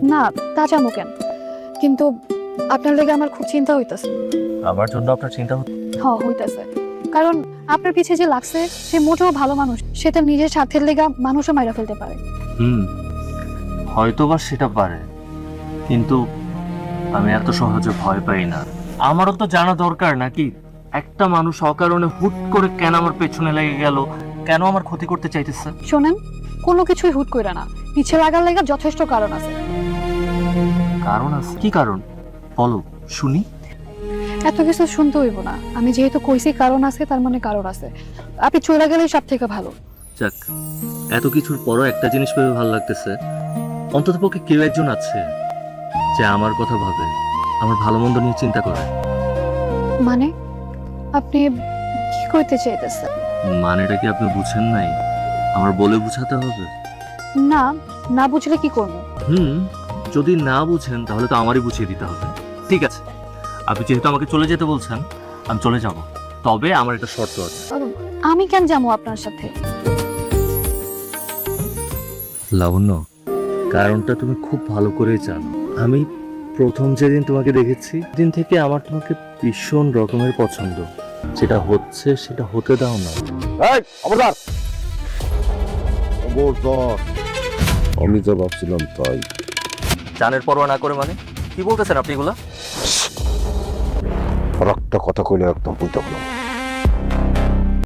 না তা যাবো কেন, কিন্তু আপনার লেগে আমার খুব চিন্তা হইতাছে। আমার জন্য আপনার চিন্তা হচ্ছে? হইতাছে, কারণ আপনার পিছে যে লাগছে সে মোটেও ভালো মানুষ, সে তার নিজের স্বার্থের লেগা মানুষও মাইরা ফেলতে পারে। হয়তো বা সেটা পারে, কিন্তু আমি এত সহজে ভয় পাই না। আমারও তো জানা দরকার নাকি একটা মানুষ অকারণে হুট করে কেন আমার পেছনে লেগে গেল, কেন আমার ক্ষতি করতে চাইতেছে। শোনেন, কোনো কিছুই হুট কইরা না, পিছে লাগার লেগা যথেষ্ট কারণ আছে। কারণ আছে? কি কারণ বলো শুনি। এত কিছু শুনতে হইব না, আমি যেহেতু কইছি কারণ আছে তার মানে কারণ আছে। আপনি চলে গেলেই সব থেকে ভালো। যাক, এত কিছুর পরও একটা জিনিস ভেবে ভালো লাগতেছে, অন্ততপক্ষে কেউ একজন আছে যে আমার কথা ভাবে, আমার ভালো মন্দ নিয়ে চিন্তা করে। মানে আপনি কি কইতে চাইতেছেন? মানেটা কি আপনি বুঝেন নাই? আমার বলে বুঝাতে হবে? না, না বুঝলে কি করব? যদি না বুঝেন তাহলে তো আমারই বুঝিয়ে দিতে হবে। ঠিক আছে, আপনি যেহেতু আমাকে চলে যেতে বলছেন, আমি চলে যাব, তবে আমার একটা শর্ত আছে। আমি কেন যাবো আপনার সাথে? লাবণ্য, কারণটা তুমি খুব ভালো করেই জানো। আমি প্রথম যেদিন তোমাকে দেখেছি দিন থেকে আমার তোমাকে ভীষণ রকমের পছন্দ। যেটা হচ্ছে সেটা হতে দাও না। এই খবরদার, খবরদার। আমি তো ভাবছিলাম তাই। জানের পরোয়া না করে মানে কি বলতেছেন আপনি এগুলা? আর একটা কথা কইলে একদম বলতে পারলাম।